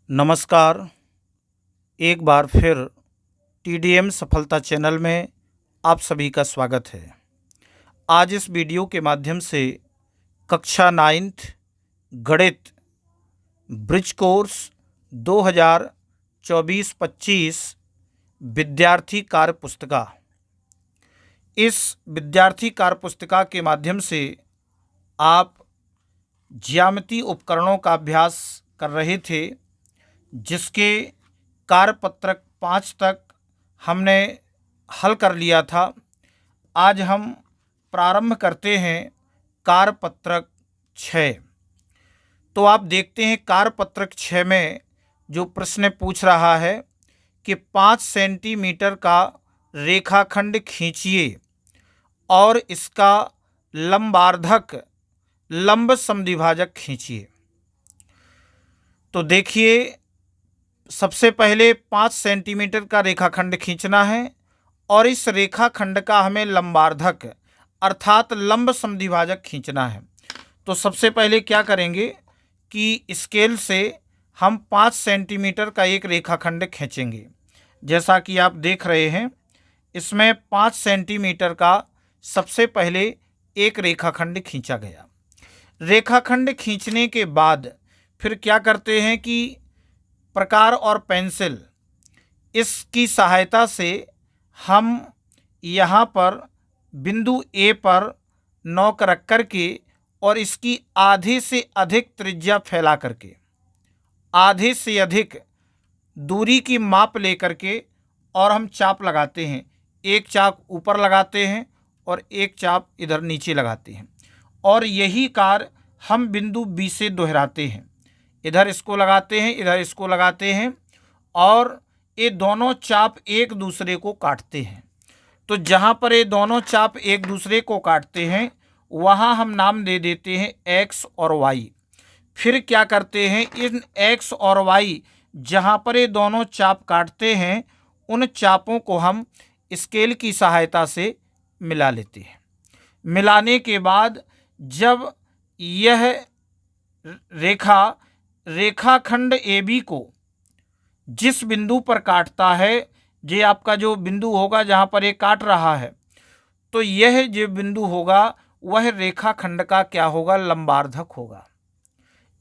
नमस्कार। एक बार फिर टीडीएम सफलता चैनल में आप सभी का स्वागत है। आज इस वीडियो के माध्यम से कक्षा 9th गणित ब्रिज कोर्स 2024-25 विद्यार्थी कार्य पुस्तिका, इस विद्यार्थी कार्य पुस्तिका के माध्यम से आप ज्यामितीय उपकरणों का अभ्यास कर रहे थे, जिसके कार्यपत्रक 5 तक हमने हल कर लिया था। आज हम प्रारंभ करते हैं कार्यपत्रक 6। तो आप देखते हैं कार्यपत्रक 6 में जो प्रश्न पूछ रहा है कि 5 सेंटीमीटर का रेखाखंड खींचिए और इसका लंबार्धक लंब समद्विभाजक खींचिए। तो देखिए, सबसे पहले 5 सेंटीमीटर का रेखाखंड खींचना है और इस रेखाखंड का हमें लंबार्धक अर्थात लंब समद्विभाजक खींचना है। तो सबसे पहले क्या करेंगे कि स्केल से हम 5 सेंटीमीटर का एक रेखाखंड खींचेंगे। जैसा कि आप देख रहे हैं, इसमें 5 सेंटीमीटर का सबसे पहले एक रेखाखंड खींचा गया। रेखाखंड खींचने के बाद फिर क्या करते हैं कि प्रकार और पेंसिल, इसकी सहायता से हम यहाँ पर बिंदु ए पर नोक रख कर के और इसकी आधे से अधिक त्रिज्या फैला करके, आधे से अधिक दूरी की माप लेकर के और हम चाप लगाते हैं। एक चाप ऊपर लगाते हैं और एक चाप इधर नीचे लगाते हैं, और यही कार्य हम बिंदु बी से दोहराते हैं। इधर इसको लगाते हैं, इधर इसको लगाते हैं, और ये दोनों चाप एक दूसरे को काटते हैं। तो जहाँ पर ये दोनों चाप एक दूसरे को काटते हैं, वहाँ हम नाम दे देते हैं एक्स और वाई। फिर क्या करते हैं, इन एक्स और वाई जहाँ पर ये दोनों चाप काटते हैं, उन चापों को हम स्केल की सहायता से मिला लेते हैं। मिलाने के बाद जब यह रेखाखंड AB को जिस बिंदु पर काटता है, ये आपका जो बिंदु होगा जहाँ पर ये काट रहा है, तो यह जो बिंदु होगा वह रेखाखंड का क्या होगा, लंबार्धक होगा।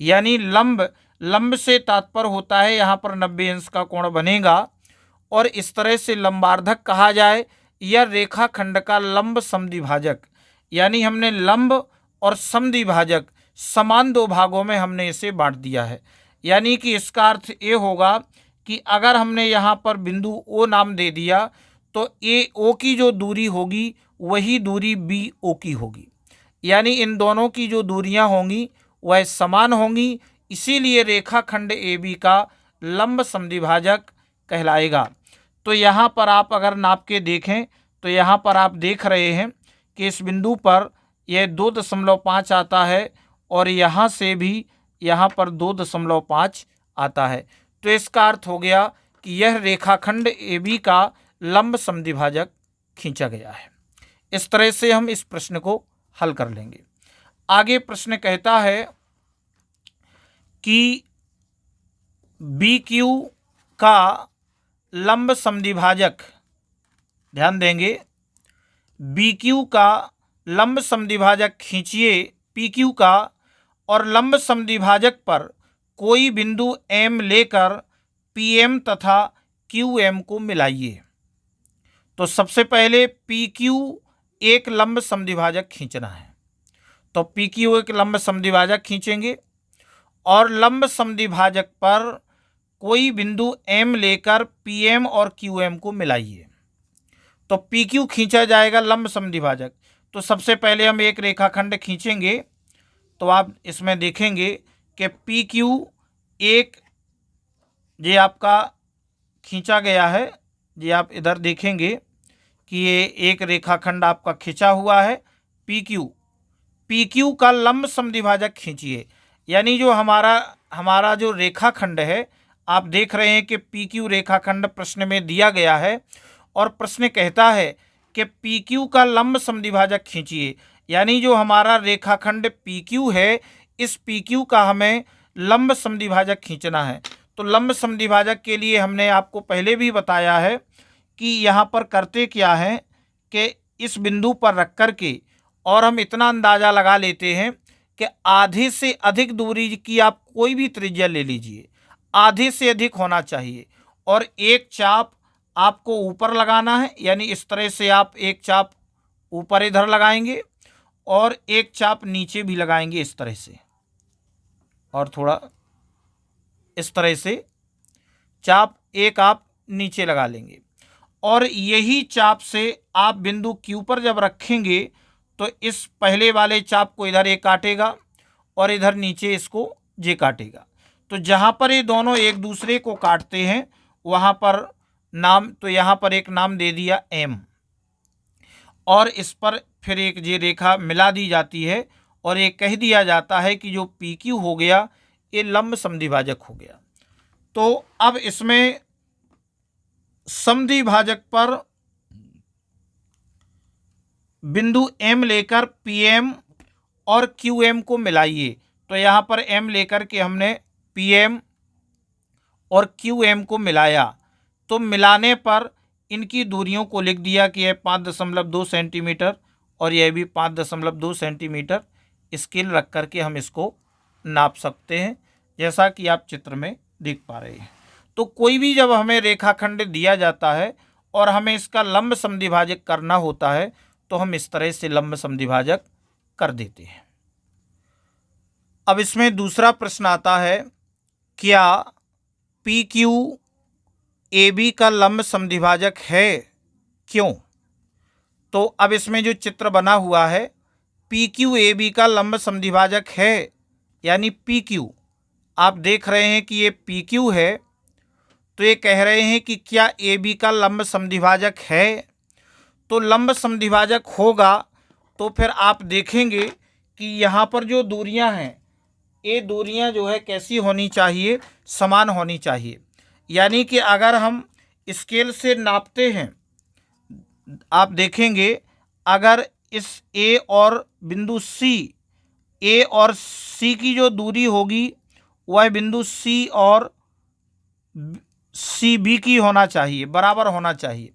यानी लंब से तात्पर्य होता है यहाँ पर 90 अंश का कोण बनेगा, और इस तरह से लंबार्धक कहा जाए या रेखाखंड का लंब समद्विभाजक। यानी हमने लंब और समद्विभाजक समान दो भागों में हमने इसे बांट दिया है। यानी कि इसका अर्थ ये होगा कि अगर हमने यहाँ पर बिंदु ओ नाम दे दिया, तो ए ओ की जो दूरी होगी वही दूरी बी ओ की होगी। यानी इन दोनों की जो दूरियां होंगी वह समान होंगी, इसीलिए रेखाखंड AB का लंब समद्विभाजक कहलाएगा। तो यहाँ पर आप अगर नाप के देखें, तो यहाँ पर आप देख रहे हैं कि इस बिंदु पर यह 2.5 आता है, और यहाँ से भी यहाँ पर 2.5 आता है। तो इसका अर्थ हो गया कि यह रेखाखंड AB का लंब समद्विभाजक खींचा गया है। इस तरह से हम इस प्रश्न को हल कर लेंगे। आगे प्रश्न कहता है कि BQ का लंब समद्विभाजक, ध्यान देंगे, BQ का लंब समद्विभाजक खींचिए PQ का, और लंब समद्विभाजक पर कोई बिंदु M लेकर PM तथा QM को मिलाइए। तो सबसे पहले PQ एक लंब समद्विभाजक खींचना है। तो PQ एक लंब समद्विभाजक खींचेंगे और लंब समद्विभाजक पर कोई बिंदु M लेकर PM और QM को मिलाइए। तो PQ खींचा जाएगा लंब समद्विभाजक। तो सबसे पहले हम एक रेखाखंड खींचेंगे। तो आप इसमें देखेंगे कि PQ एक ये आपका खींचा गया है। ये आप इधर देखेंगे कि ये एक रेखाखंड आपका खींचा हुआ है PQ का लंब समद्विभाजक खींचिए। यानी जो हमारा जो रेखाखंड है, आप देख रहे हैं कि PQ रेखाखंड प्रश्न में दिया गया है, और प्रश्न कहता है कि PQ का लंब समद्विभाजक खींचिए। यानी जो हमारा रेखाखंड PQ है, इस PQ का हमें लंब समद्विभाजक खींचना है। तो लंब समद्विभाजक के लिए हमने आपको पहले भी बताया है कि यहाँ पर करते क्या है कि इस बिंदु पर रख कर के और हम इतना अंदाज़ा लगा लेते हैं कि आधे से अधिक दूरी की आप कोई भी त्रिज्या ले लीजिए, आधे से अधिक होना चाहिए, और एक चाप आपको ऊपर लगाना है, यानी इस तरह से आप एक चाप ऊपर इधर लगाएंगे और एक चाप नीचे भी लगाएंगे इस तरह से, और थोड़ा इस तरह से चाप एक आप नीचे लगा लेंगे, और यही चाप से आप बिंदु Q पर जब रखेंगे तो इस पहले वाले चाप को इधर ए काटेगा और इधर नीचे इसको जे काटेगा। तो जहाँ पर ये दोनों एक दूसरे को काटते हैं वहाँ पर नाम, तो यहाँ पर एक नाम दे दिया M, और इस पर फिर एक जे रेखा मिला दी जाती है और ये कह दिया जाता है कि जो PQ हो गया ये लंब समद्विभाजक हो गया। तो अब इसमें समद्विभाजक पर बिंदु M लेकर PM और QM को मिलाइए। तो यहाँ पर M लेकर के हमने PM और QM को मिलाया, तो मिलाने पर इनकी दूरियों को लिख दिया कि यह 5.2 सेंटीमीटर और यह भी 5.2 सेंटीमीटर। स्केल रख करके हम इसको नाप सकते हैं, जैसा कि आप चित्र में देख पा रहे हैं। तो कोई भी जब हमें रेखाखंड दिया जाता है और हमें इसका लंब समद्विभाजक करना होता है तो हम इस तरह से लंब समद्विभाजक कर देते हैं। अब इसमें दूसरा प्रश्न आता है, क्या PQ AB का लंब समद्विभाजक है, क्यों? तो अब इसमें जो चित्र बना हुआ है PQ AB का लंब समद्विभाजक है, यानी PQ आप देख रहे हैं कि ये PQ है, तो ये कह रहे हैं कि क्या AB का लंब समद्विभाजक है। तो लंब समद्विभाजक होगा तो फिर आप देखेंगे कि यहाँ पर जो दूरियाँ हैं ये दूरियाँ जो है कैसी होनी चाहिए, समान होनी चाहिए। यानी कि अगर हम स्केल से नापते हैं, आप देखेंगे अगर इस A और बिंदु A और C की जो दूरी होगी वह बिंदु C और CB की होना चाहिए, बराबर होना चाहिए।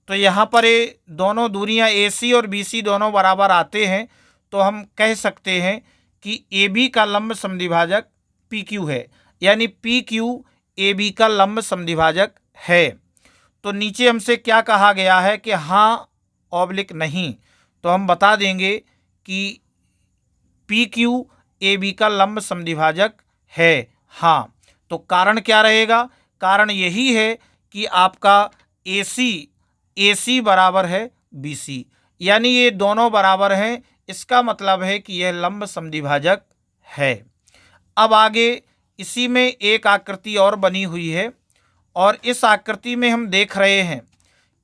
तो यहाँ पर ये दोनों दूरियाँ AC और BC दोनों बराबर आते हैं, तो हम कह सकते हैं कि AB का लंब समद्विभाजक PQ है, यानी PQ AB का लंब समद्विभाजक है। तो नीचे हमसे क्या कहा गया है कि हाँ ऑब्लिक नहीं, तो हम बता देंगे कि PQ AB का लंब समद्विभाजक है हाँ। तो कारण क्या रहेगा? कारण यही है कि आपका AC बराबर है BC, यानी ये दोनों बराबर हैं, इसका मतलब है कि यह लंब समद्विभाजक है। अब आगे इसी में एक आकृति और बनी हुई है, और इस आकृति में हम देख रहे हैं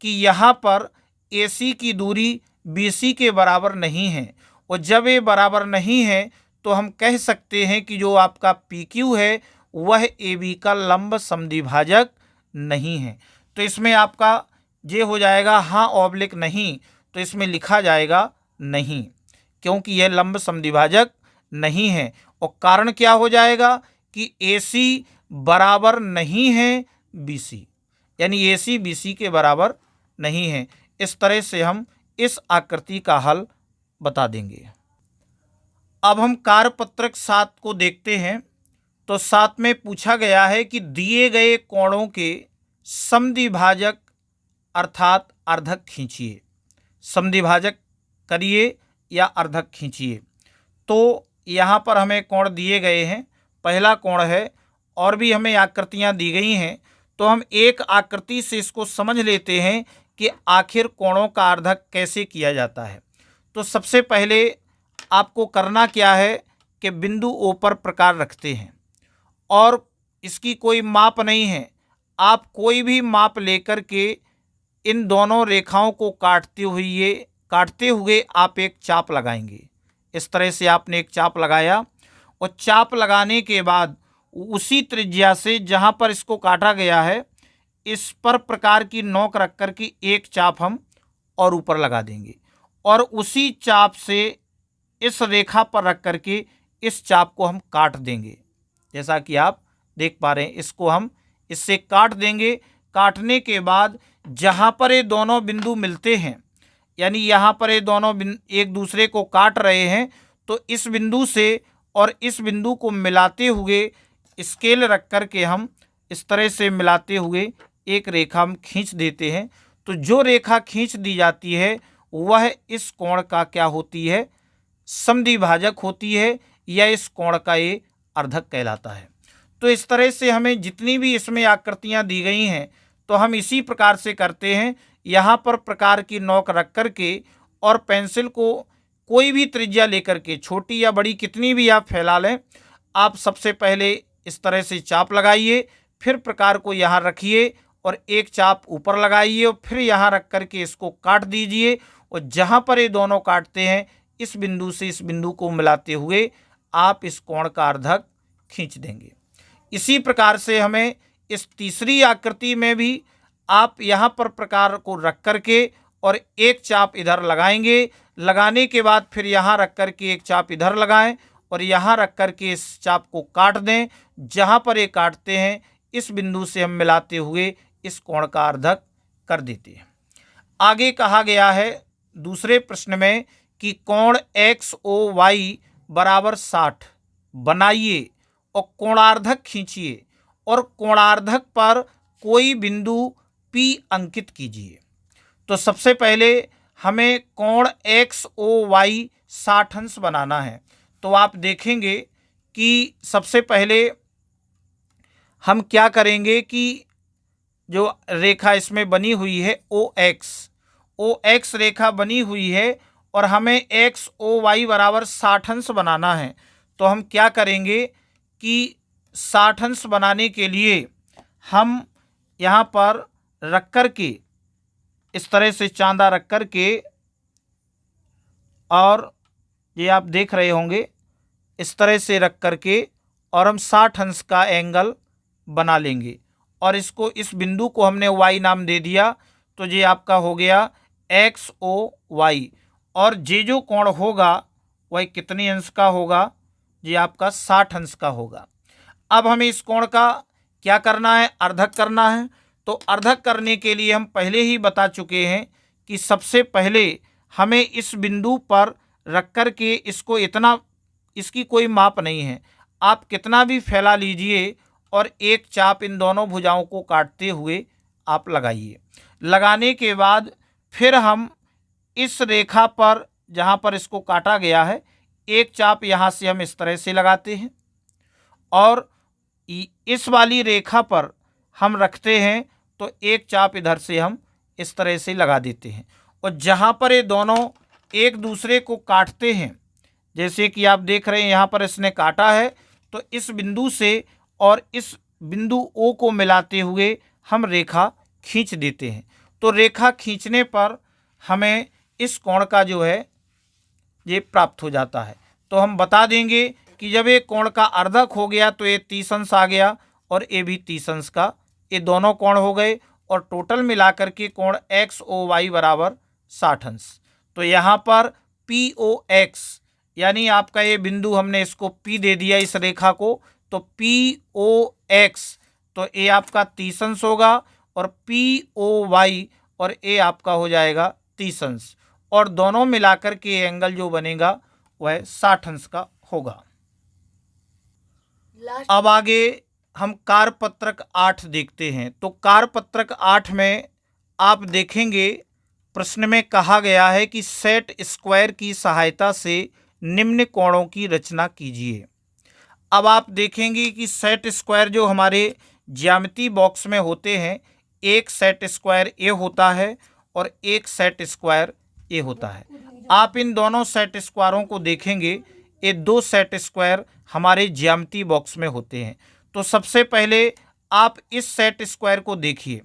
कि यहाँ पर AC की दूरी BC के बराबर नहीं है, और जब ये बराबर नहीं है तो हम कह सकते हैं कि जो आपका PQ है वह AB का लंब समद्विभाजक नहीं है। तो इसमें आपका ये हो जाएगा हाँ ऑब्लिक नहीं, तो इसमें लिखा जाएगा नहीं, क्योंकि यह लंब समद्विभाजक नहीं है। और कारण क्या हो जाएगा कि AC बराबर नहीं है BC, यानी AC BC के बराबर नहीं है। इस तरह से हम इस आकृति का हल बता देंगे। अब हम कार्यपत्रक 7 को देखते हैं। तो 7 में पूछा गया है कि दिए गए कोणों के समद्विभाजक अर्थात अर्धक खींचिए। समद्विभाजक करिए या अर्धक खींचिए। तो यहाँ पर हमें कोण दिए गए हैं। पहला कोण है, और भी हमें आकृतियाँ दी गई हैं, तो हम एक आकृति से इसको समझ लेते हैं कि आखिर कोणों का अर्धक कैसे किया जाता है। तो सबसे पहले आपको करना क्या है कि बिंदु O पर प्रकार रखते हैं, और इसकी कोई माप नहीं है। आप कोई भी माप लेकर के इन दोनों रेखाओं को काटते हुए आप एक चाप लगाएंगे। इस तरह से आपने एक चाप लगाया, और चाप लगाने के बाद उसी त्रिज्या से जहाँ पर इसको काटा गया है इस पर प्रकार की नोक रख कर के एक चाप हम और ऊपर लगा देंगे, और उसी चाप से इस रेखा पर रख कर के इस चाप को हम काट देंगे, जैसा कि आप देख पा रहे हैं, इसको हम इससे काट देंगे। काटने के बाद जहाँ पर ये दोनों बिंदु मिलते हैं, यानी यहाँ पर ये दोनों एक दूसरे को काट रहे हैं, तो इस बिंदु से और इस बिंदु को मिलाते हुए स्केल रख कर के हम इस तरह से मिलाते हुए एक रेखा हम खींच देते हैं। तो जो रेखा खींच दी जाती है वह इस कोण का क्या होती है, समद्विभाजक होती है, या इस कोण का ये अर्धक कहलाता है। तो इस तरह से हमें जितनी भी इसमें आकृतियां दी गई हैं तो हम इसी प्रकार से करते हैं। यहाँ पर प्रकार की नोक रख कर के और पेंसिल को कोई भी त्रिज्या लेकर के, छोटी या बड़ी कितनी भी आप फैला लें, आप सबसे पहले इस तरह से चाप लगाइए, फिर प्रकार को यहाँ रखिए और एक चाप ऊपर लगाइए और फिर यहाँ रख कर के इसको काट दीजिए। और जहाँ पर ये दोनों काटते हैं इस बिंदु से इस बिंदु को मिलाते हुए आप इस कोण का अर्धक खींच देंगे। इसी प्रकार से हमें इस तीसरी आकृति में भी आप यहाँ पर प्रकार को रख कर के और एक चाप इधर लगाएंगे। लगाने के बाद फिर यहाँ रख कर के एक चाप इधर लगाएं और यहाँ रख कर के इस चाप को काट दें। जहाँ पर ये काटते हैं इस बिंदु से हम मिलाते हुए इस कोण का अर्धक कर देते हैं। आगे कहा गया है दूसरे प्रश्न में कि कोण XOY बराबर 60 बनाइए और कोणार्धक खींचिए और कोणार्धक पर कोई बिंदु P अंकित कीजिए। तो सबसे पहले हमें कोण XOY 60 अंश बनाना है। तो आप देखेंगे कि सबसे पहले हम क्या करेंगे कि जो रेखा इसमें बनी हुई है OX रेखा बनी हुई है और हमें XOY बराबर 60 अंश बनाना है। तो हम क्या करेंगे कि 60 अंश बनाने के लिए हम यहाँ पर रख कर के इस तरह से चांदा रख कर के, और ये आप देख रहे होंगे इस तरह से रख कर के, और हम 60 अंश का एंगल बना लेंगे और इसको, इस बिंदु को हमने Y नाम दे दिया। तो ये आपका हो गया XOY और ये जो कोण होगा वह कितने अंश का होगा, ये आपका 60 अंश का होगा। अब हमें इस कोण का क्या करना है, अर्धक करना है। तो अर्धक करने के लिए हम पहले ही बता चुके हैं कि सबसे पहले हमें इस बिंदु पर रख कर के इसको इतना, इसकी कोई माप नहीं है, आप कितना भी फैला लीजिए और एक चाप इन दोनों भुजाओं को काटते हुए आप लगाइए। लगाने के बाद फिर हम इस रेखा पर जहाँ पर इसको काटा गया है एक चाप यहाँ से हम इस तरह से लगाते हैं और इस वाली रेखा पर हम रखते हैं तो एक चाप इधर से हम इस तरह से लगा देते हैं। और जहाँ पर ये दोनों एक दूसरे को काटते हैं, जैसे कि आप देख रहे हैं यहाँ पर इसने काटा है, तो इस बिंदु से और इस बिंदु O को मिलाते हुए हम रेखा खींच देते हैं। तो रेखा खींचने पर हमें इस कोण का जो है ये प्राप्त हो जाता है। तो हम बता देंगे कि जब ये कोण का अर्धक हो गया तो ये 30 अंश आ गया और ये भी 30 अंश का, ये दोनों कोण हो गए और टोटल मिलाकर के कोण XOY बराबर 60 अंश। तो यहाँ पर POX यानी आपका ये बिंदु हमने इसको P दे दिया इस रेखा को, तो POX तो ये आपका 30 अंश होगा और POY और ये आपका हो जाएगा 30 अंश और दोनों मिलाकर के एंगल जो बनेगा वह 60 अंश का होगा। अब आगे हम कार्यपत्रक 8 देखते हैं। तो कार्यपत्रक 8 में आप देखेंगे प्रश्न में कहा गया है कि सेट स्क्वायर की सहायता से निम्न कोणों की रचना कीजिए। अब आप देखेंगे कि सेट स्क्वायर जो हमारे ज्यामिति बॉक्स में होते हैं, एक सेट स्क्वायर ए होता है और एक सेट स्क्वायर ए होता है। आप इन दोनों सेट स्क्वायरों को देखेंगे, ये दो सेट स्क्वायर हमारे ज्यामिति बॉक्स में होते हैं। तो सबसे पहले आप इस सेट स्क्वायर को देखिए।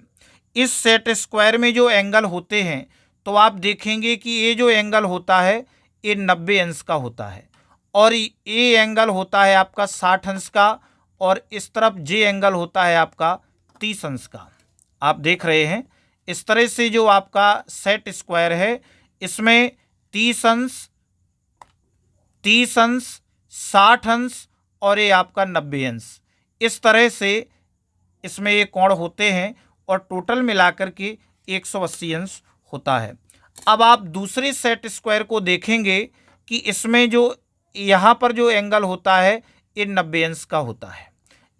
इस सेट स्क्वायर में जो एंगल होते हैं तो आप देखेंगे कि ये जो एंगल होता है ये 90 अंश का होता है और ये एंगल होता है आपका 60 अंश का और इस तरफ जे एंगल होता है आपका 30 अंश का। आप देख रहे हैं इस तरह से जो आपका सेट स्क्वायर है इसमें 30 अंश, 60 अंश और ये आपका 90 अंश, इस तरह से इसमें ये कोण होते हैं और टोटल मिलाकर के 180 अंश होता है। अब आप दूसरे सेट स्क्वायर को देखेंगे कि इसमें जो यहाँ पर जो एंगल होता है ये 90 अंश का होता है।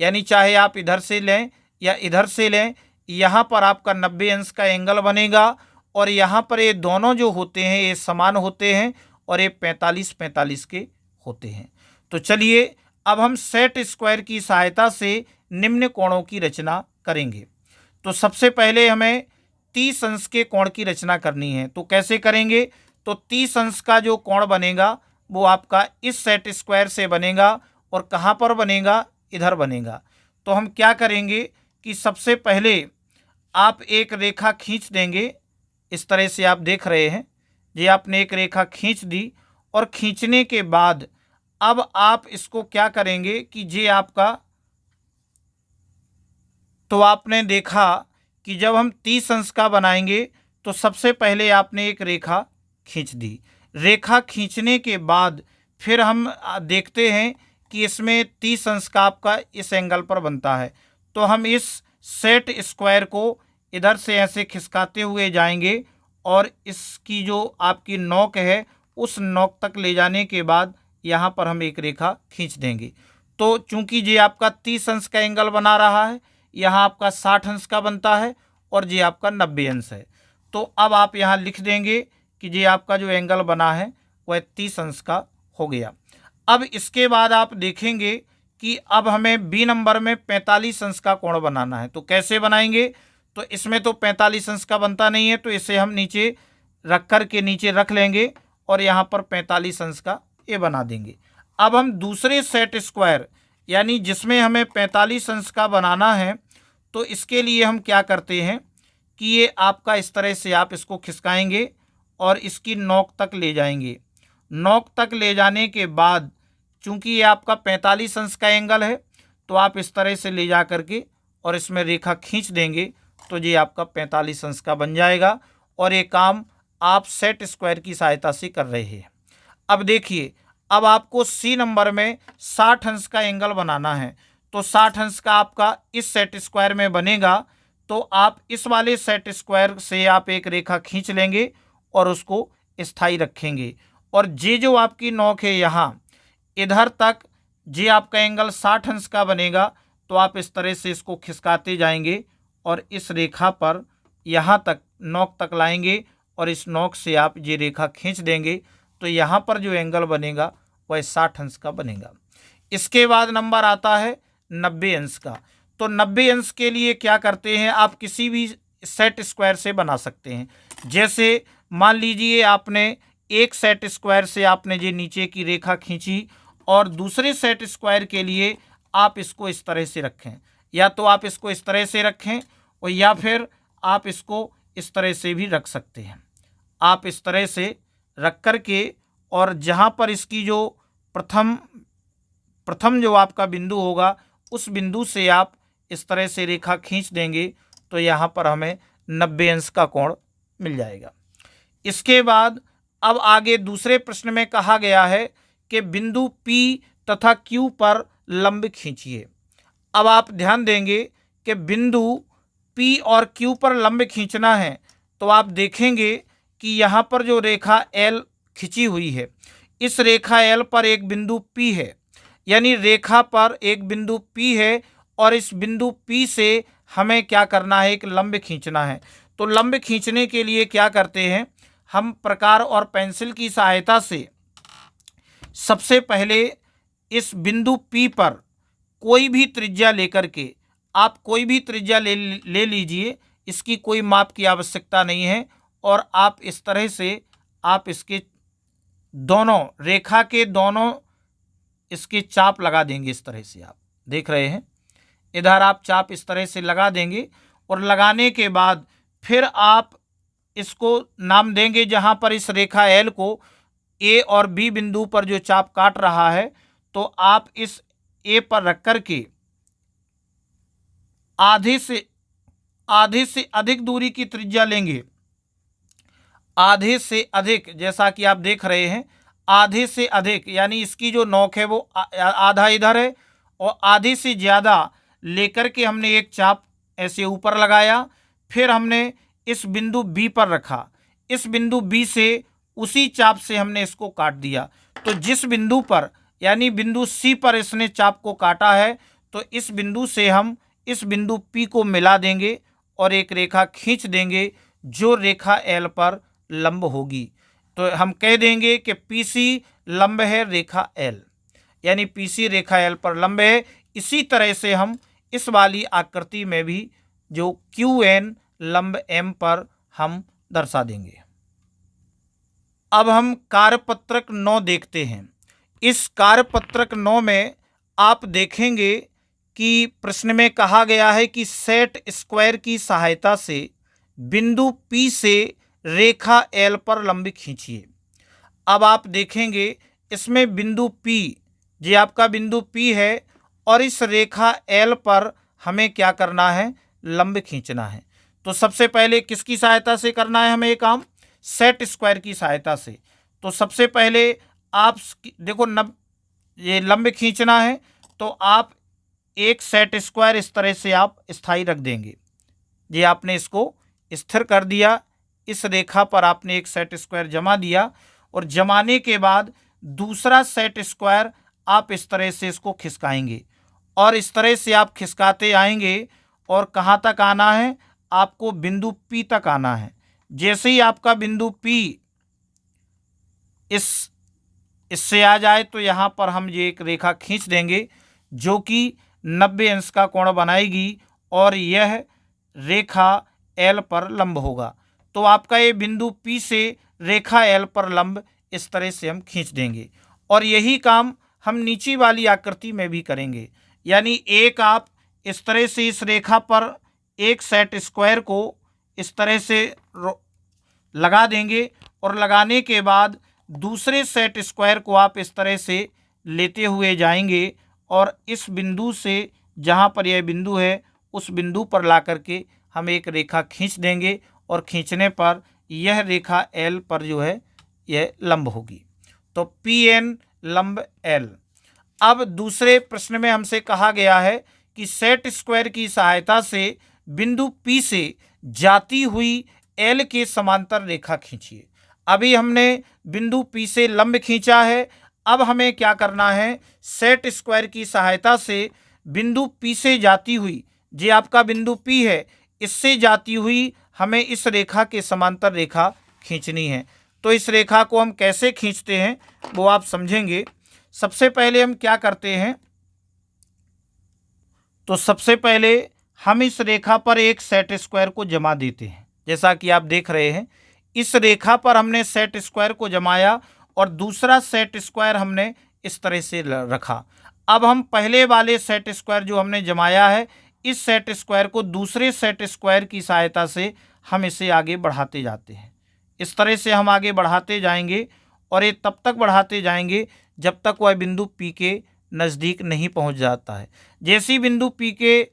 यानी चाहे आप इधर से लें या इधर से लें, यहाँ पर आपका 90 अंश का एंगल बनेगा और यहाँ पर ये दोनों जो होते हैं ये समान होते हैं और ये 45-45 के होते हैं। तो चलिए अब हम सेट स्क्वायर की सहायता से निम्न कोणों की रचना करेंगे। तो सबसे पहले हमें 30 अंश के कोण की रचना करनी है। तो कैसे करेंगे? तो 30 अंश का जो कोण बनेगा वो आपका इस सेट स्क्वायर से बनेगा और कहाँ पर बनेगा? इधर बनेगा। तो हम क्या करेंगे कि सबसे पहले आप एक रेखा खींच देंगे। इस तरह से आप देख रहे हैं, ये आपने एक रेखा खींच दी और खींचने के बाद अब आप इसको क्या करेंगे कि ये आपका, तो आपने देखा कि जब हम 30 अंश का बनाएंगे तो सबसे पहले आपने एक रेखा खींच दी। रेखा खींचने के बाद फिर हम देखते हैं कि इसमें 30 अंश का आपका इस एंगल पर बनता है। तो हम इस सेट स्क्वायर को इधर से ऐसे खिसकाते हुए जाएंगे और इसकी जो आपकी नोक है उस नोक तक ले जाने के बाद यहाँ पर हम एक रेखा खींच देंगे। तो चूंकि ये आपका 30 अंश का एंगल बना रहा है, यहाँ आपका 60 अंश का बनता है और ये आपका 90 अंश है। तो अब आप यहाँ लिख देंगे कि ये आपका जो एंगल बना है वह 30 अंश का हो गया। अब इसके बाद आप देखेंगे कि अब हमें बी नंबर में 45 अंश का कोण बनाना है। तो कैसे बनाएंगे? तो इसमें तो 45 अंश का बनता नहीं है, तो इसे हम नीचे रख कर के नीचे रख लेंगे और यहाँ पर 45 अंश का ये बना देंगे। अब हम दूसरे सेट स्क्वायर यानी जिसमें हमें 45 अंश का बनाना है, तो इसके लिए हम क्या करते हैं कि ये आपका इस तरह से आप इसको खिसकाएंगे और इसकी नोक तक ले जाएंगे। नोक तक ले जाने के बाद चूंकि ये आपका 45 अंश का एंगल है, तो आप इस तरह से ले जा करके और इसमें रेखा खींच देंगे तो ये आपका 45 अंश का बन जाएगा और ये काम आप सेट स्क्वायर की सहायता से कर रहे हैं। अब देखिए, अब आपको सी नंबर में 60 अंश का एंगल बनाना है। तो 60 अंश का आपका इस सेट स्क्वायर में बनेगा। तो आप इस वाले सेट स्क्वायर से आप एक रेखा खींच लेंगे और उसको स्थायी रखेंगे और ये जो आपकी नोक है यहाँ इधर तक ये आपका एंगल 60 अंश का बनेगा। तो आप इस तरह से इसको खिसकाते जाएंगे और इस रेखा पर यहाँ तक नोक तक लाएंगे और इस नोक से आप ये रेखा खींच देंगे तो यहाँ पर जो एंगल बनेगा वह 60 अंश का बनेगा। इसके बाद नंबर आता है 90 अंश का। तो 90 अंश के लिए क्या करते हैं, आप किसी भी सेट स्क्वायर से बना सकते हैं। जैसे मान लीजिए आपने एक सेट स्क्वायर से आपने ये नीचे की रेखा खींची और दूसरे सेट स्क्वायर के लिए आप इसको इस तरह से रखें, या तो आप इसको इस तरह से रखें और या फिर आप इसको इस तरह से भी रख सकते हैं। आप इस तरह से रख कर के और जहाँ पर इसकी जो प्रथम जो आपका बिंदु होगा उस बिंदु से आप इस तरह से रेखा खींच देंगे तो यहाँ पर हमें 90 अंश का कोण मिल जाएगा। इसके बाद अब आगे दूसरे प्रश्न में कहा गया है कि बिंदु P तथा Q पर लंब खींचिए। अब आप ध्यान देंगे कि बिंदु P और Q पर लंब खींचना है तो आप देखेंगे कि यहाँ पर जो रेखा L खिंची हुई है, इस रेखा L पर एक बिंदु P है, यानी रेखा पर एक बिंदु P है और इस बिंदु P से हमें क्या करना है, एक लंब खींचना है। तो लंब खींचने के लिए क्या करते हैं, हम प्रकार और पेंसिल की सहायता से सबसे पहले इस बिंदु P पर कोई भी त्रिज्या लेकर के आप कोई भी त्रिज्या ले लीजिए, इसकी कोई माप की आवश्यकता नहीं है और आप इस तरह से आप इसके दोनों रेखा के दोनों इसके चाप लगा देंगे। इस तरह से आप देख रहे हैं, इधर आप चाप इस तरह से लगा देंगे और लगाने के बाद फिर आप इसको नाम देंगे, जहां पर इस रेखा L को A और B बिंदु पर जो चाप काट रहा है तो आप इस A पर रख कर के आधे से अधिक दूरी की त्रिज्या लेंगे। आधे से अधिक, जैसा कि आप देख रहे हैं, आधे से अधिक यानी इसकी जो नोक है वो आधा इधर है और आधे से ज़्यादा लेकर के हमने एक चाप ऐसे ऊपर लगाया, फिर हमने इस बिंदु बी पर रखा, इस बिंदु बी से उसी चाप से हमने इसको काट दिया। तो जिस बिंदु पर यानी बिंदु सी पर इसने चाप को काटा है, तो इस बिंदु से हम इस बिंदु पी को मिला देंगे और एक रेखा खींच देंगे जो रेखा एल पर लंब होगी। तो हम कह देंगे कि पीसी लंब है रेखा एल, यानी पीसी रेखा एल पर लंब है। इसी तरह से हम इस वाली आकृति में भी जो क्यू एन लंब एम पर हम दर्शा देंगे। अब हम कार्यपत्रक 9 देखते हैं। इस कार्यपत्रक 9 में आप देखेंगे कि प्रश्न में कहा गया है कि सेट स्क्वायर की सहायता से बिंदु P से रेखा L पर लंब खींचिए। अब आप देखेंगे इसमें बिंदु P, ये आपका बिंदु P है और इस रेखा L पर हमें क्या करना है, लंब खींचना है। तो सबसे पहले किसकी सहायता से करना है हमें ये काम, सेट स्क्वायर की सहायता से। तो सबसे पहले आप देखो ये लंब खींचना है, तो आप एक सेट स्क्वायर इस तरह से आप स्थायी रख देंगे। ये आपने इसको स्थिर कर दिया, इस रेखा पर आपने एक सेट स्क्वायर जमा दिया और जमाने के बाद दूसरा सेट स्क्वायर आप इस तरह से इसको खिसकाएंगे और इस तरह से आप खिसकाते आएंगे और कहाँ तक आना है, आपको बिंदु P तक आना है। जैसे ही आपका बिंदु P इससे आ जाए तो यहाँ पर हम ये एक रेखा खींच देंगे जो कि 90 अंश का कोण बनाएगी और यह रेखा L पर लंब होगा। तो आपका ये बिंदु P से रेखा L पर लंब इस तरह से हम खींच देंगे और यही काम हम नीचे वाली आकृति में भी करेंगे। यानी एक आप इस तरह से इस रेखा पर एक सेट स्क्वायर को इस तरह से लगा देंगे और लगाने के बाद दूसरे सेट स्क्वायर को आप इस तरह से लेते हुए जाएंगे और इस बिंदु से जहाँ पर यह बिंदु है उस बिंदु पर ला करके हम एक रेखा खींच देंगे और खींचने पर यह रेखा एल पर जो है यह लंब होगी। तो पी एन लंब एल। अब दूसरे प्रश्न में हमसे कहा गया है कि सेट स्क्वायर की सहायता से बिंदु P से जाती हुई L के समांतर रेखा खींचिए। अभी हमने बिंदु P से लंब खींचा है, अब हमें क्या करना है, सेट स्क्वायर की सहायता से बिंदु P से जाती हुई, जो आपका बिंदु P है, इससे जाती हुई हमें इस रेखा के समांतर रेखा खींचनी है। तो इस रेखा को हम कैसे खींचते हैं वो आप समझेंगे। सबसे पहले हम क्या करते हैं, तो सबसे पहले हम इस रेखा पर एक सेट स्क्वायर को जमा देते हैं। जैसा कि आप देख रहे हैं इस रेखा पर हमने सेट स्क्वायर को जमाया और दूसरा सेट स्क्वायर हमने इस तरह से रखा। अब हम पहले वाले सेट स्क्वायर जो हमने जमाया है, इस सेट स्क्वायर को दूसरे सेट स्क्वायर की सहायता से हम इसे आगे बढ़ाते जाते हैं। इस तरह से हम आगे बढ़ाते जाएंगे और ये तब तक बढ़ाते जाएंगे जब तक वह बिंदु P के नज़दीक नहीं पहुंच जाता है। जैसे ही बिंदु P के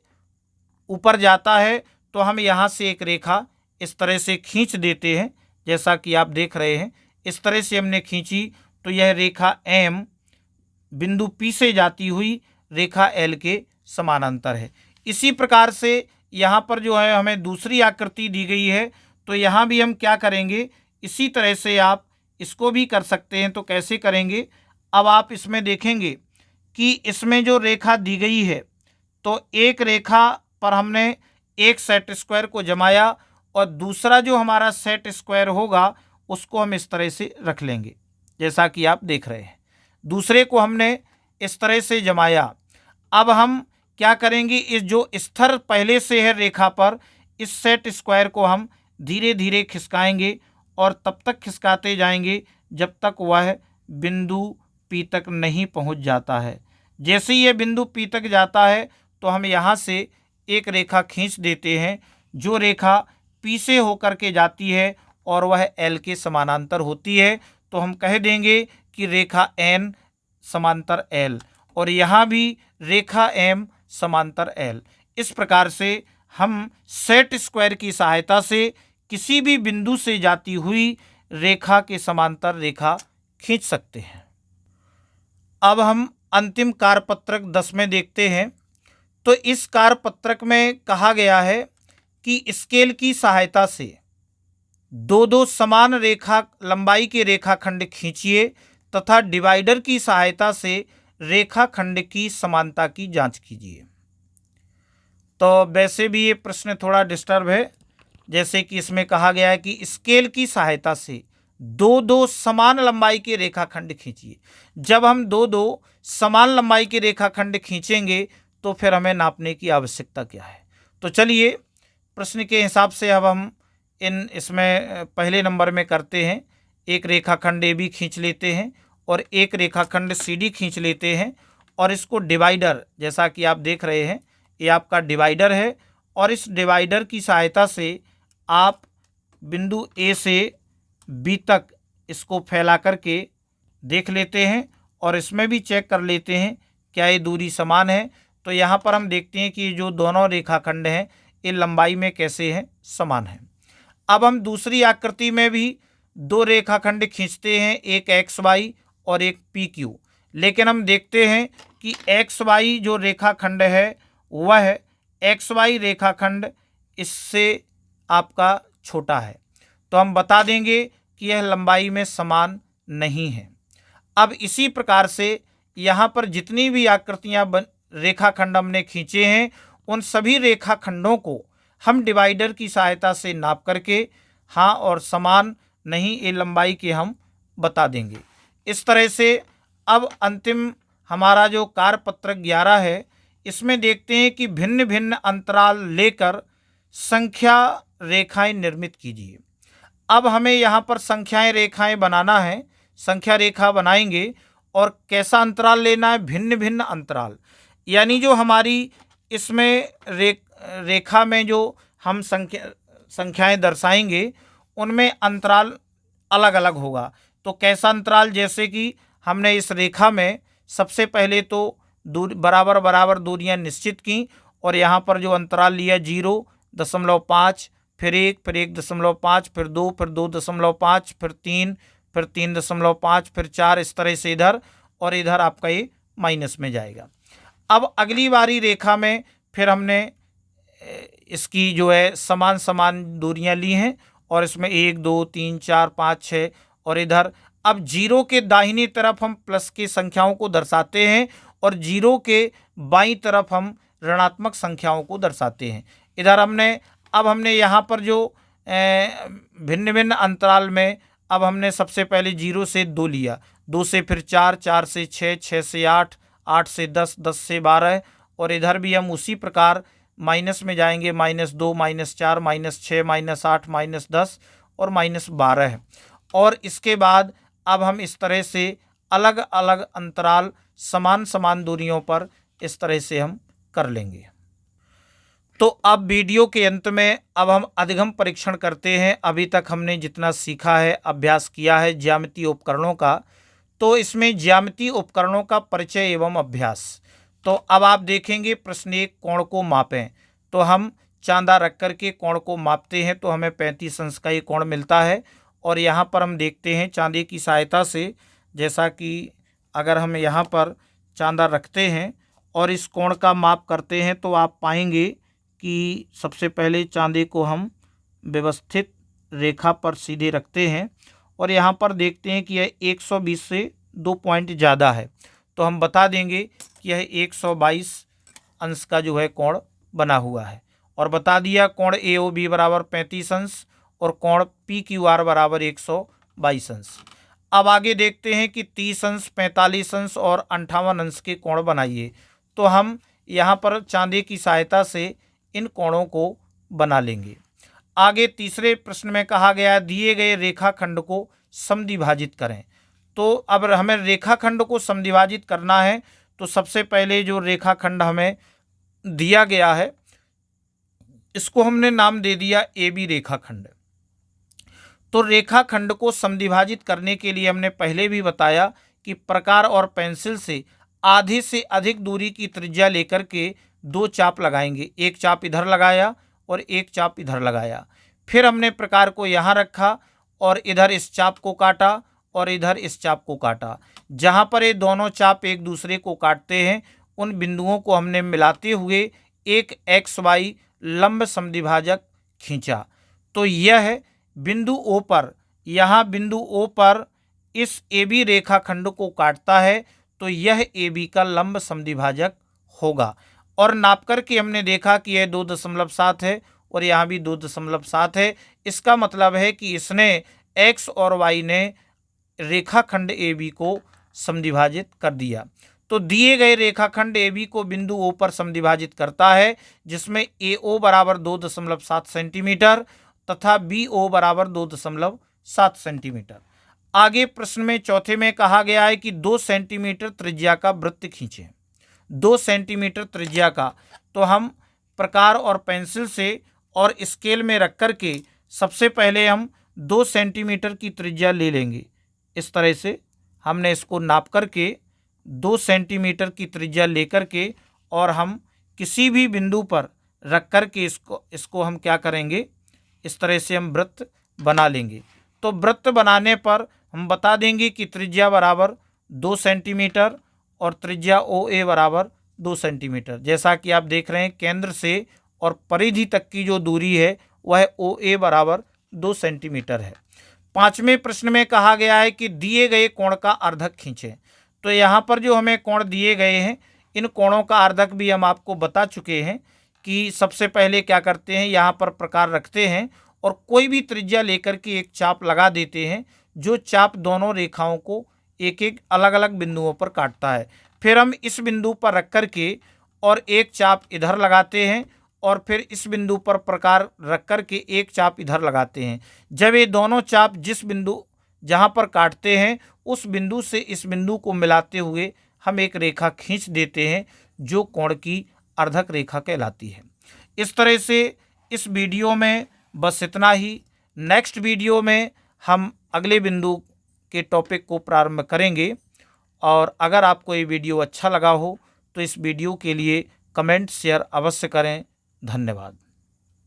ऊपर जाता है तो हम यहाँ से एक रेखा इस तरह से खींच देते हैं। जैसा कि आप देख रहे हैं इस तरह से हमने खींची तो यह रेखा M बिंदु P से जाती हुई रेखा L के समानांतर है। इसी प्रकार से यहाँ पर जो है हमें दूसरी आकृति दी गई है, तो यहाँ भी हम क्या करेंगे, इसी तरह से आप इसको भी कर सकते हैं। तो कैसे करेंगे, अब आप इसमें देखेंगे कि इसमें जो रेखा दी गई है, तो एक रेखा पर हमने एक सेट स्क्वायर को जमाया और दूसरा जो हमारा सेट स्क्वायर होगा उसको हम इस तरह से रख लेंगे। जैसा कि आप देख रहे हैं दूसरे को हमने इस तरह से जमाया। अब हम क्या करेंगे, इस जो स्थिर पहले से है रेखा पर, इस सेट स्क्वायर को हम धीरे धीरे खिसकाएंगे और तब तक खिसकाते जाएंगे जब तक वह बिंदु P तक नहीं पहुंच जाता है। जैसे ही यह बिंदु P तक जाता है तो हम यहाँ से एक रेखा खींच देते हैं जो रेखा P से होकर के जाती है और वह L के समानांतर होती है। तो हम कह देंगे कि रेखा N समांतर L और यहाँ भी रेखा M समांतर L। इस प्रकार से हम सेट स्क्वायर की सहायता से किसी भी बिंदु से जाती हुई रेखा के समांतर रेखा खींच सकते हैं। अब हम अंतिम कार्यपत्रक 10 में देखते हैं तो इस कार्यपत्रक में कहा गया है कि स्केल की सहायता से दो दो समान रेखा लंबाई के रेखाखंड खींचिए तथा डिवाइडर की सहायता से रेखाखंड की समानता की जांच कीजिए। तो वैसे भी ये प्रश्न थोड़ा डिस्टर्ब है, जैसे कि इसमें कहा गया है कि स्केल की सहायता से दो दो समान लंबाई के रेखाखंड खींचिए। जब हम दो दो समान लंबाई के रेखाखंड खींचेंगे तो फिर हमें नापने की आवश्यकता क्या है। तो चलिए प्रश्न के हिसाब से अब हम इसमें पहले नंबर में करते हैं। एक रेखाखंड ए बी खींच लेते हैं और एक रेखाखंड सी डी खींच लेते हैं और इसको डिवाइडर, जैसा कि आप देख रहे हैं ये आपका डिवाइडर है, और इस डिवाइडर की सहायता से आप बिंदु ए से बी तक इसको फैला करके देख लेते हैं और इसमें भी चेक कर लेते हैं क्या ये दूरी समान है। तो यहाँ पर हम देखते हैं कि जो दोनों रेखाखंड हैं ये लंबाई में कैसे हैं, समान हैं। अब हम दूसरी आकृति में भी दो रेखाखंड खींचते हैं, एक एक्स वाई और एक पी क्यू, लेकिन हम देखते हैं कि एक्स वाई जो रेखाखंड है वह एक्स वाई रेखाखंड इससे आपका छोटा है, तो हम बता देंगे कि यह लंबाई में समान नहीं है। अब इसी प्रकार से यहाँ पर जितनी भी आकृतियाँ रेखाखंड हमने खींचे हैं उन सभी रेखाखंडों को हम डिवाइडर की सहायता से नाप करके हाँ और समान नहीं ये लंबाई के हम बता देंगे। इस तरह से अब अंतिम हमारा जो कार्यपत्रक 11 है इसमें देखते हैं कि भिन्न भिन्न अंतराल लेकर संख्या रेखाएं निर्मित कीजिए। अब हमें यहाँ पर संख्याएं रेखाएं बनाना है, संख्या रेखा बनाएंगे और कैसा अंतराल लेना है, भिन्न भिन्न अंतराल, यानी जो हमारी इसमें रेखा में जो हम संख्याएं दर्शाएंगे उनमें अंतराल अलग अलग होगा। तो कैसा अंतराल, जैसे कि हमने इस रेखा में सबसे पहले तो बराबर बराबर दूरियां निश्चित की और यहाँ पर जो अंतराल लिया 0.5, फिर 1, फिर 1.5, फिर 2, फिर 2.5, फिर 3, फिर 3.5, फिर 4, इस तरह से इधर, और इधर आपका ये माइनस में जाएगा। अब अगली बारी रेखा में फिर हमने इसकी जो है समान समान दूरियां ली हैं और इसमें 1, 2, 3, 4, 5, 6 और इधर। अब 0 के दाहिनी तरफ हम प्लस की संख्याओं को दर्शाते हैं और 0 के बाईं तरफ हम ऋणात्मक संख्याओं को दर्शाते हैं। इधर हमने यहाँ पर जो भिन्न भिन्न अंतराल में अब हमने सबसे पहले 0 से 2 लिया, 2 से फिर 4, 4 से 6, 6 से 8, 8 से 10, 10 से 12 और इधर भी हम उसी प्रकार माइनस में जाएंगे, -2, -4, -6, -8, -10 और -12। और इसके बाद अब हम इस तरह से अलग अलग अंतराल समान समान दूरियों पर इस तरह से हम कर लेंगे। तो अब वीडियो के अंत में अब हम अधिगम परीक्षण करते हैं। अभी तक हमने जितना सीखा है, अभ्यास किया है ज्यामितीय उपकरणों का, तो इसमें ज्यामितीय उपकरणों का परिचय एवं अभ्यास। तो अब आप देखेंगे प्रश्न 1, कोण को मापें। तो हम चांदा रख करके कोण को मापते हैं तो हमें 35 अंश का ये कोण मिलता है। और यहाँ पर हम देखते हैं चांदे की सहायता से, जैसा कि अगर हम यहाँ पर चांदा रखते हैं और इस कोण का माप करते हैं तो आप पाएंगे कि सबसे पहले चांदे को हम व्यवस्थित रेखा पर सीधे रखते हैं और यहाँ पर देखते हैं कि यह 120 से 2 पॉइंट ज़्यादा है, तो हम बता देंगे कि यह 122 अंश का जो है कोण बना हुआ है। और बता दिया कोण AOB बराबर 35 अंश और कोण PQR बराबर 122 अंश। अब आगे देखते हैं कि 30 अंश, 45 अंश और 58 अंश के कोण बनाइए। तो हम यहाँ पर चांदे की सहायता से इन कोणों को बना लेंगे। आगे तीसरे प्रश्न में कहा गया दिए गए रेखाखंड को समद्विभाजित करें। तो अब हमें रेखाखंड को समद्विभाजित करना है, तो सबसे पहले जो रेखाखंड हमें दिया गया है इसको हमने नाम दे दिया AB रेखाखंड। तो रेखाखंड को समद्विभाजित करने के लिए हमने पहले भी बताया कि प्रकार और पेंसिल से आधे से अधिक दूरी की त्रिज्या लेकर के 2 चाप लगाएंगे। एक चाप इधर लगाया और एक चाप इधर लगाया। फिर हमने प्रकार को यहाँ रखा और इधर इस चाप को काटा और इधर इस चाप को काटा। जहाँ पर ये दोनों चाप एक दूसरे को काटते हैं उन बिंदुओं को हमने मिलाते हुए एक XY लंब समद्विभाजक खींचा। तो यह बिंदु O पर, यहाँ बिंदु O पर इस AB रेखाखंड को काटता है, तो यह AB का लंब समद्विभाजक होगा। और नाप करके हमने देखा कि यह 2.7 है और यहाँ भी 2.7 है। इसका मतलब है कि इसने X और Y ने रेखाखंड AB को समद्विभाजित कर दिया। तो दिए गए रेखाखंड AB को बिंदु O पर समद्विभाजित करता है, जिसमें AO बराबर 2.7 सेंटीमीटर तथा BO बराबर 2.7 सेंटीमीटर। आगे प्रश्न में चौथे में कहा गया है कि 2 सेंटीमीटर त्रिज्या का वृत्त खींचें। 2 सेंटीमीटर त्रिज्या का, तो हम प्रकार और पेंसिल से और स्केल में रख कर के सबसे पहले हम 2 सेंटीमीटर की त्रिज्या ले लेंगे। इस तरह से हमने इसको नाप करके 2 सेंटीमीटर की त्रिज्या लेकर के और हम किसी भी बिंदु पर रख कर के इसको हम क्या करेंगे, इस तरह से हम वृत्त बना लेंगे। तो वृत्त बनाने पर हम बता देंगे कि त्रिज्या बराबर 2 सेंटीमीटर और त्रिज्या OA बराबर 2 सेंटीमीटर। जैसा कि आप देख रहे हैं केंद्र से और परिधि तक की जो दूरी है वह OA बराबर 2 सेंटीमीटर है। पांचवें प्रश्न में कहा गया है कि दिए गए कोण का अर्धक खींचें। तो यहाँ पर जो हमें कोण दिए गए हैं इन कोणों का अर्धक भी हम आपको बता चुके हैं कि सबसे पहले क्या करते हैं, यहाँ पर प्रकार रखते हैं और कोई भी त्रिज्या लेकर के एक चाप लगा देते हैं, जो चाप दोनों रेखाओं को एक एक अलग अलग बिंदुओं पर काटता है। फिर हम इस बिंदु पर रख कर के और एक चाप इधर लगाते हैं और फिर इस बिंदु पर प्रकार रख कर के एक चाप इधर लगाते हैं। जब ये दोनों चाप जिस बिंदु जहाँ पर काटते हैं उस बिंदु से इस बिंदु को मिलाते हुए हम एक रेखा खींच देते हैं, जो कोण की अर्धक रेखा कहलाती है। इस तरह से इस वीडियो में बस इतना ही। नेक्स्ट वीडियो में हम अगले बिंदु के टॉपिक को प्रारंभ करेंगे। और अगर आपको ये वीडियो अच्छा लगा हो तो इस वीडियो के लिए कमेंट शेयर अवश्य करें। धन्यवाद।